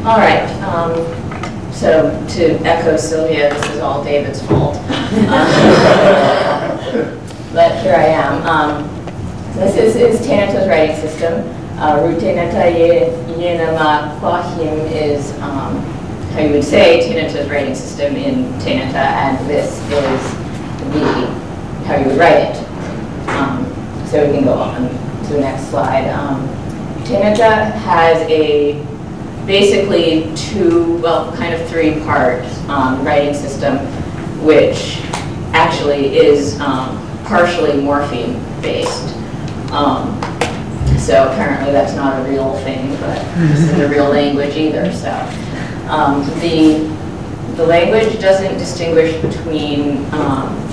All right. So to echo Sylvia, this is all David's fault. But here I am. This is Tenata's writing system. Tenata Yenama Kwahim is how you would say Tenata's writing system in Tenata, and this is how you would write it. So we can go on to the next slide. Tenata has basically kind of three-part writing system, which actually is partially morpheme-based. So apparently that's not a real thing, but this isn't a real language either. So the language doesn't distinguish between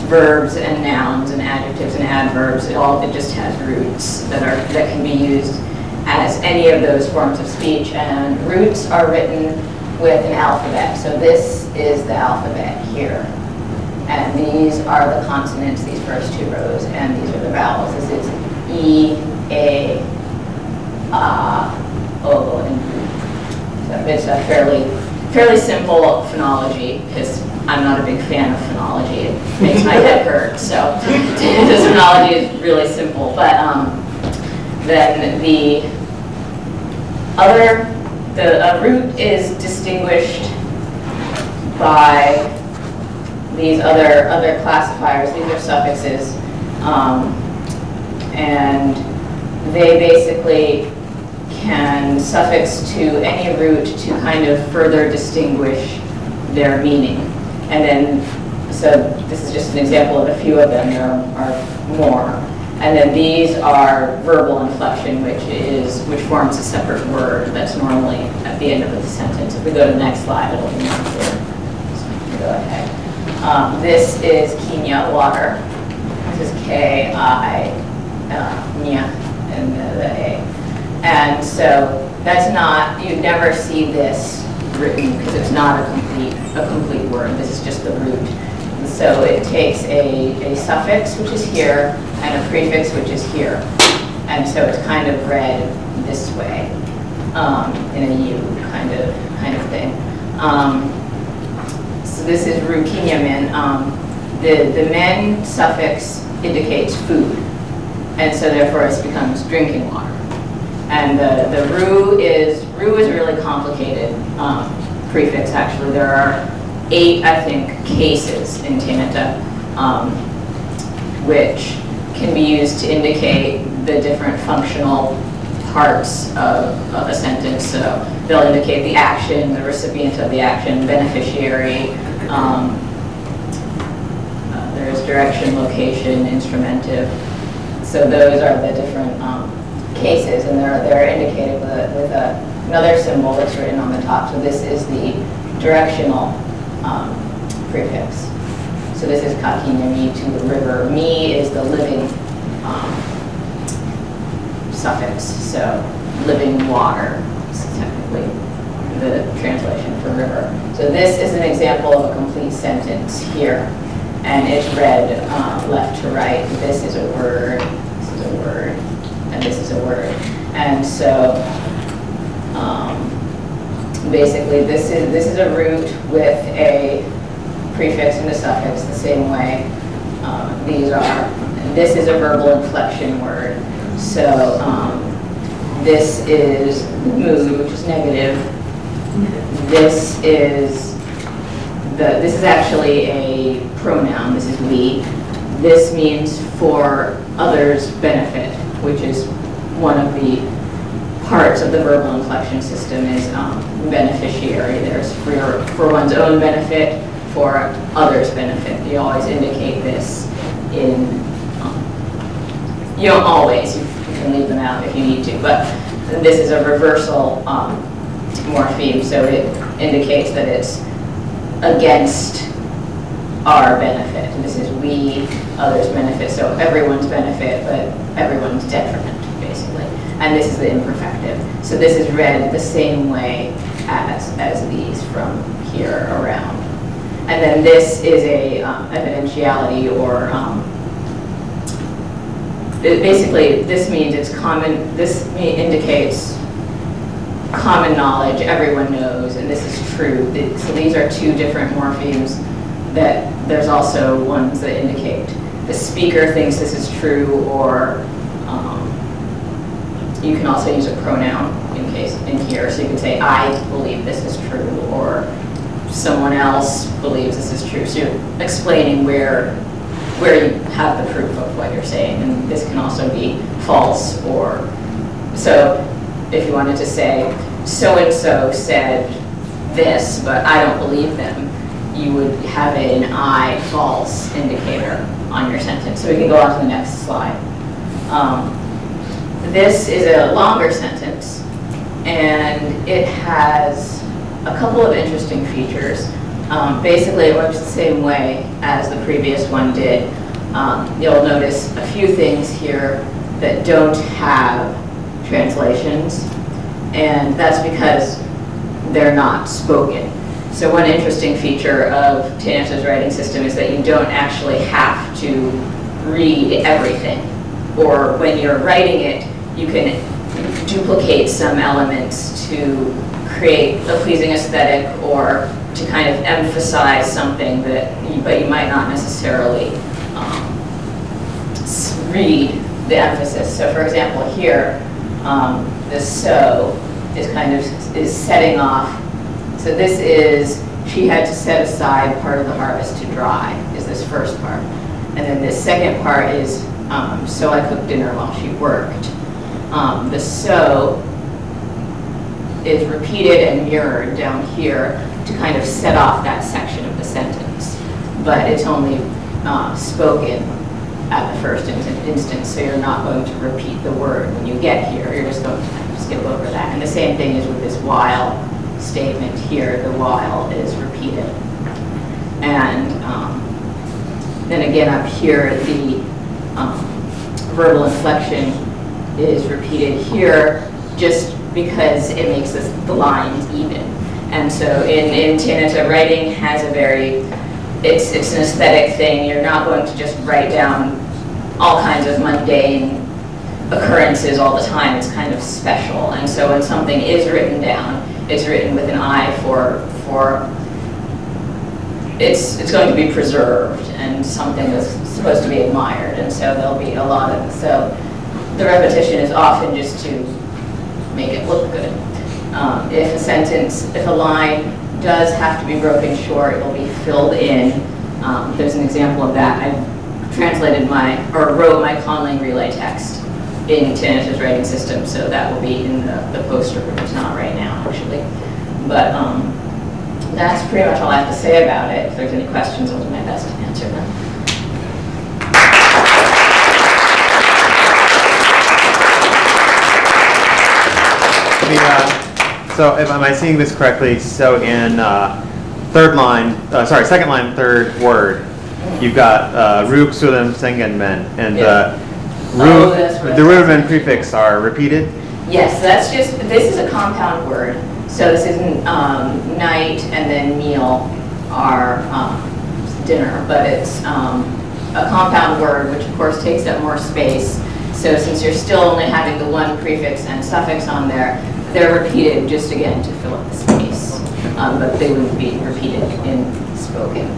verbs and nouns and adjectives and adverbs. It just has roots that can be used as any of those forms of speech, and roots are written with an alphabet. So this is the alphabet here, and these are the consonants, these first two rows, and these are the vowels. This is E, A, O, and U. So it's a fairly simple phonology, because I'm not a big fan of phonology. It makes my head hurt. So this phonology is really simple. But then the root is distinguished by these other classifiers. These are suffixes, and they basically can suffix to any root to kind of further distinguish their meaning. And then, so this is just an example of a few of them. There are more. And then these are verbal inflection, which forms a separate word that's normally at the end of the sentence. If we go to the next slide, it'll be more clear. So go ahead. This is Kenya, water. This is K-I, Nya, and the A. And so that's not, you'd never see this written because it's not a complete word. This is just the root. So it takes a suffix, which is here, and a prefix, which is here. And so it's kind of read this way, in a U kind of thing. So this is rukinyamin. The men suffix indicates food, and so therefore it becomes drinking water. And the ru is a really complicated prefix, actually. There are 8, I think, cases in Tenata, which can be used to indicate the different functional parts of a sentence. So they'll indicate the action, the recipient of the action, beneficiary. There's direction, location, instrumentive. So those are the different cases, and they're indicated with another symbol that's written on the top. So this is the directional prefix. So this is kakinya, me, to the river. Me is the living suffix, so living water is technically the translation for river. So this is an example of a complete sentence here, and it's read left to right. This is a word, this is a word, and this is a word. And so basically this is a root with a prefix and a suffix the same way this is a verbal inflection word. So this is mood, which is negative. This is actually a pronoun. This is we. This means for others' benefit, which is one of the parts of the verbal inflection system is beneficiary. There's for one's own benefit, for others' benefit. You always indicate this in, you don't always, you can leave them out if you need to, but this is a reversal morpheme, so it indicates that it's against our benefit. And this is we, others' benefit, so everyone's benefit, but everyone's detriment, basically. And this is the imperfective. So this is read the same way as these from here around. And then this is a evidentiality, or basically this means it's common. This indicates common knowledge, everyone knows, and this is true. So these are two different morphemes that there's also ones that indicate the speaker thinks this is true, or you can also use a pronoun in here. So you can say, I believe this is true, or someone else believes this is true. So you're explaining where you have the proof of what you're saying. And this can also be false, or so if you wanted to say, so-and-so said this, but I don't believe them, you would have an I false indicator on your sentence. So we can go on to the next slide. This is a longer sentence, and it has a couple of interesting features. Basically, it works the same way as the previous one did. You'll notice a few things here that don't have translations, and that's because they're not spoken. So one interesting feature of Tenata's writing system is that you don't actually have to read everything. Or when you're writing it, you can duplicate some elements to create a pleasing aesthetic, or to kind of emphasize something but you might not necessarily read the emphasis. So for example here, the so is setting off. So this is, she had to set aside part of the harvest to dry, is this first part. And then this second part is, so I cooked dinner while she worked. The so is repeated and mirrored down here to kind of set off that section of the sentence. But it's only spoken at the first instance, so you're not going to repeat the word when you get here. You're just going to kind of skip over that. And the same thing is with this while statement here. The while is repeated. And then again up here, the verbal inflection is repeated here just because it makes the lines even. And so in Tenata, writing has a very, it's an aesthetic thing. You're not going to just write down all kinds of mundane occurrences all the time. It's kind of special. And so when something is written down, it's written with an I for it's going to be preserved and something that's supposed to be admired. And so there'll be a lot of, so the repetition is often just to make it look good. If a line does have to be broken short, it will be filled in. There's an example of that. I translated wrote my Conlang relay text in Tenata's writing system, so that will be in the poster, but it's not right now, actually. But that's pretty much all I have to say about it. If there's any questions, I'll do my best to answer them. So am I seeing this correctly? So in second line, third word, you've got Ruk, Sulam, Sengen, Men, and the Ruben prefix are repeated? Yes, this is a compound word. So this isn't night and then meal are dinner, but it's a compound word, which of course takes up more space. So since you're still only having the one prefix and suffix on there, they're repeated just again to fill up the space, but they wouldn't be repeated in spoken.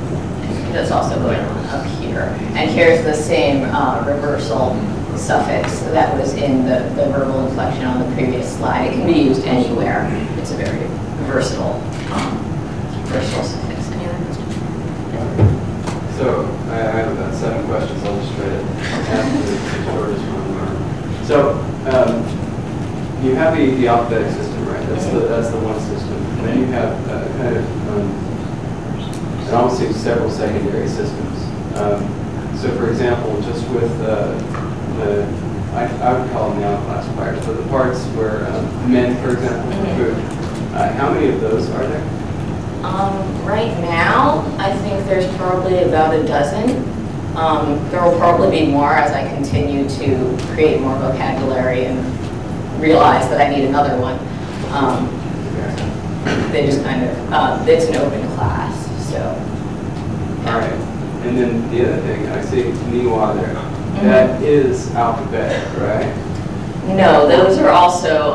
That's also going on up here. And here's the same reversal suffix that was in the verbal inflection on the previous slide. It can be used anywhere. It's a very versatile suffix. Any other questions? So I have about 7 questions. I'll just try to ask the shortest one. So you have the alphabetic system, right? That's the one system. And then you have kind of, it almost seems several secondary systems. So for example, just with I would call them noun classifiers, but the parts where men, for example, food, how many of those are there? Right now, I think there's probably about a dozen. There will probably be more as I continue to create more vocabulary and realize that I need another one. They just kind of, it's an open class, so. All right. And then the other thing, I see Niwa there. That is alphabetic, right? No, those are also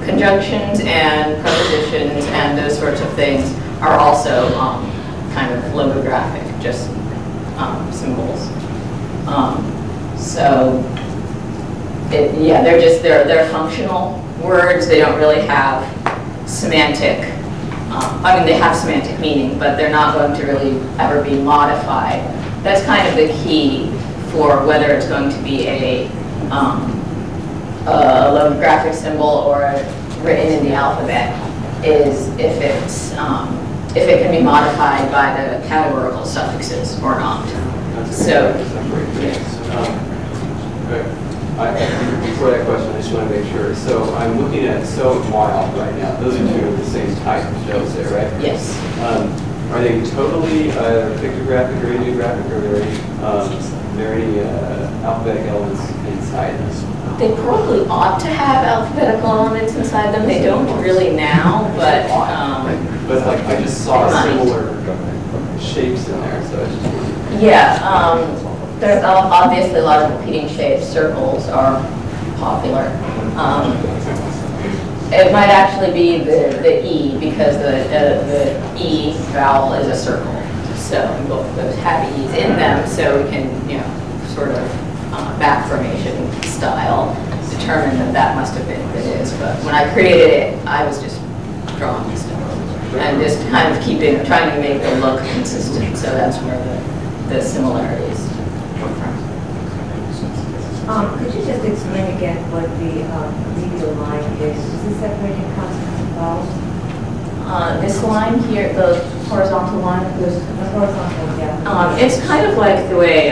conjunctions and prepositions and those sorts of things are also kind of logographic, just symbols. So, yeah, they're functional words. They don't really have semantic. I mean, they have semantic meaning, but they're not going to really ever be modified. That's kind of the key for whether it's going to be a logographic symbol or written in the alphabet, is if it can be modified by the categorical suffixes or not. So, before that question, I just want to make sure. So I'm looking at so and while right now. Those are two of the same type of notes there, right? yes. Are they totally pictographic or ideographic, or are there any alphabetic elements inside this? They probably ought to have alphabetical elements inside them. They don't really now, but But like I just saw similar shapes in there, so I just wondered. yeah, there's obviously a lot of repeating shapes. Circles are popular. It might actually be the E, because the E vowel is a circle. So both of those have E's in them, so we can, sort of back formation style determine that must have been what it is. But when I created it, I was just drawing stuff and just kind of trying to make the look consistent. So that's where the similarities come from. Could you just explain again what the medial line is? Is it separating consonants and vowels? This line here, the horizontal line, The horizontal, yeah. it's kind of like the way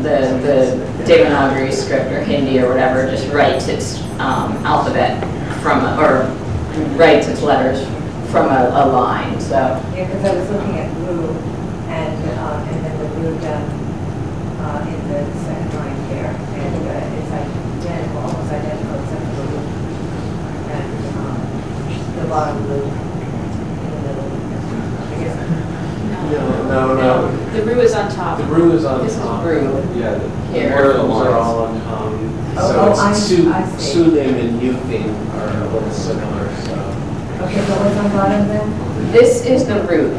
the Devanagari script or Hindi or whatever just writes its alphabet or writes its letters from a line. So Yeah, because I was looking at blue and then the blue down in the second line there, and it's identical, almost identical except for the blue and the bottom blue in the middle. I guess. No. The roux is on top. The roux is on this top. is roux Yeah. here. Words are all on top. So I it's see. soothing and youthing are a little similar, so. Okay, so what's on bottom then? This is the root,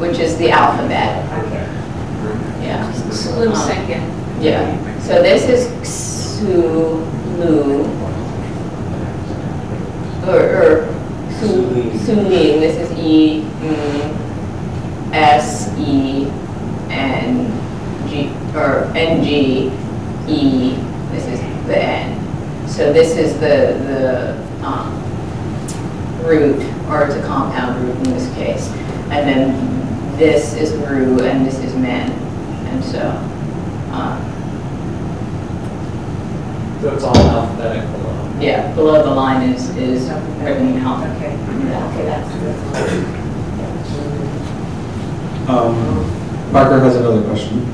which is the alphabet. Okay. Yeah. Slim second. Yeah. So this is Sulu, or Suling. This is S-E-N-G, or N-G-E. This is the N. So this is the root, or it's a compound root in this case. And then this is Ru, and this is Men. And so, So it's all alphabetic below. yeah, below the line is written out. Okay. Yeah. Okay, that's good. Parker has another question.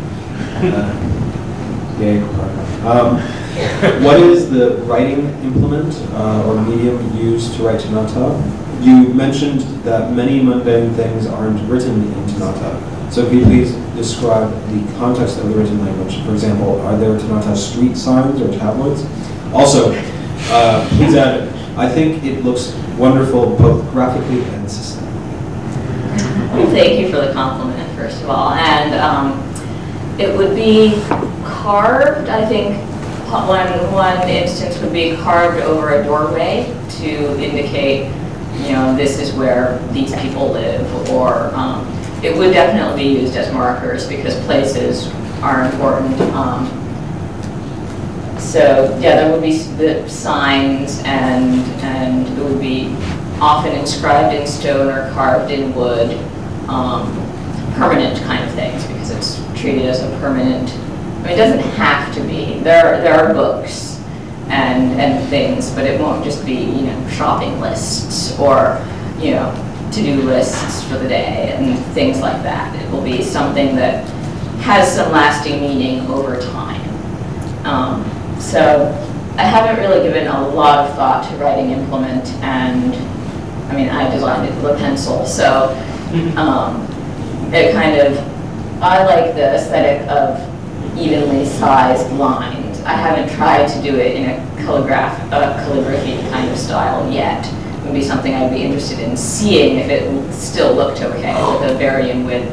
Yay, Parker. What is the writing implement or medium used to write Tenata? You mentioned that many mundane things aren't written in Tenata. So could you please describe the context of the written language? For example, are there Tenata street signs or tablets? Also, please add, I think it looks wonderful both graphically and systemically. Well, thank you for the compliment, first of all. And it would be carved, I think, one instance would be carved over a doorway to indicate, this is where these people live, or it would definitely be used as markers because places are important. So yeah, there would be the signs, and it would be often inscribed in stone or carved in wood, permanent kind of things, because it's treated as a permanent. I mean, it doesn't have to be. There are books and things, but it won't just be shopping lists or to-do lists for the day and things like that. It will be something that has some lasting meaning over time. So I haven't really given a lot of thought to writing implement, and I mean, I designed it with a pencil, so it kind of, I like the aesthetic of evenly sized lines, I haven't tried to do it in a calligraphy kind of style yet. It would be something I'd be interested in seeing if it still looked okay with a varying width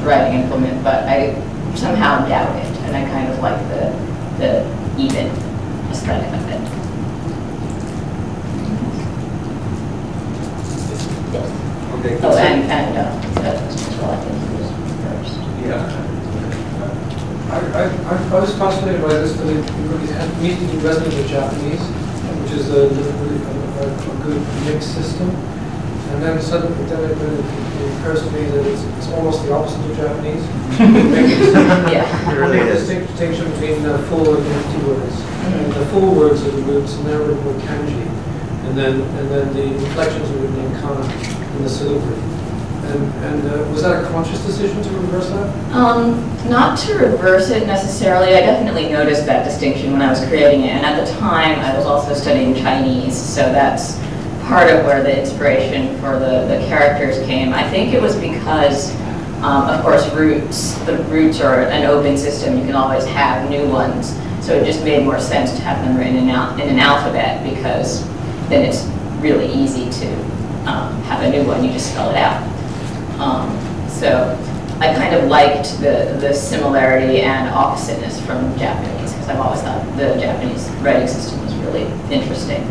writing implement, but I somehow doubt it, and I kind of like the even aesthetic of it. Yes. Okay. Oh, and well, I think he was first. Yeah. I was fascinated by this study because it had immediately resonated with Japanese, which is a good mixed system. And then suddenly it occurs to me that it's almost the opposite of Japanese. Yeah. It really There's is. a distinction between full and empty words. And the full words are the roots, and they're written with kanji. And then the inflections are written in kana in the syllabary. And was that a conscious decision to reverse that? Not to reverse it necessarily. I definitely noticed that distinction when I was creating it. And at the time, I was also studying Chinese, so that's part of where the inspiration for the characters came. I think it was because, of course, the roots are an open system. You can always have new ones. So it just made more sense to have them written in an alphabet, because then it's really easy to have a new one. You just spell it out. So I kind of liked the similarity and oppositeness from Japanese, because I've always thought the Japanese writing system was really interesting,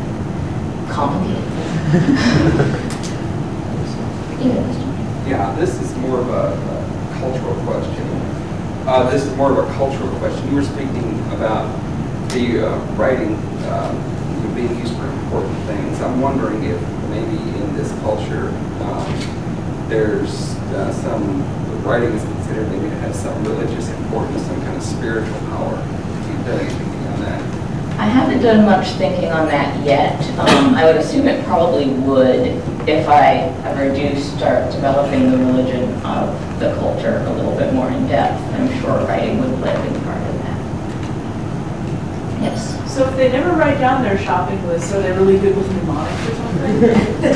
complicated. Yeah, this is more of a cultural question. You were speaking about the writing being used for important things. I'm wondering if maybe in this culture there's some writing is considered maybe to have some religious importance, some kind of spiritual power. Have you done anything on that? I haven't done much thinking on that yet. I would assume it probably would if I ever do start developing the religion of the culture a little bit more in depth. I'm sure writing would play a big part in that. Yes. So if they never write down their shopping list, are they really good with mnemonics or something?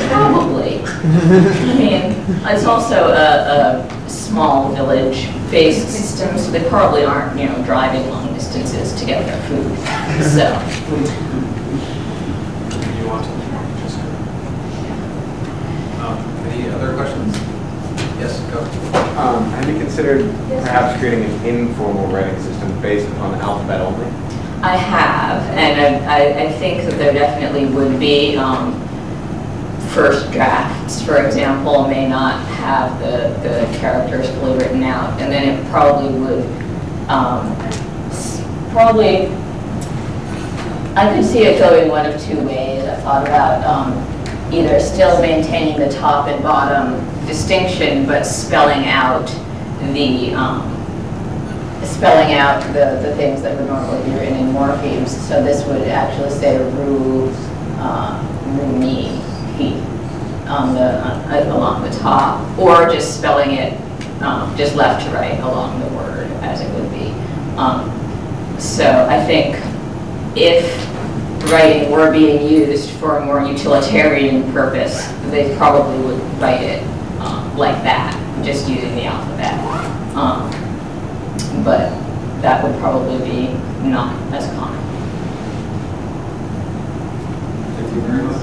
Probably. I mean, it's also a small village-based system, so they probably aren't, driving long distances to get their food. So. You want to? Any other questions? Yes, go. Have you considered perhaps creating an informal writing system based upon the alphabet only? I have, and I think that there definitely would be. First drafts, for example, may not have the characters fully written out, and then it probably would, I could see it going one of two ways. I thought about either still maintaining the top and bottom distinction, but spelling out the things that would normally be written in morphemes. So this would actually say Rumi along the top, or just spelling it just left to right along the word as it would be. So I think if writing were being used for a more utilitarian purpose, they probably would write it like that, just using the alphabet. But that would probably be not as common. Thank you very much.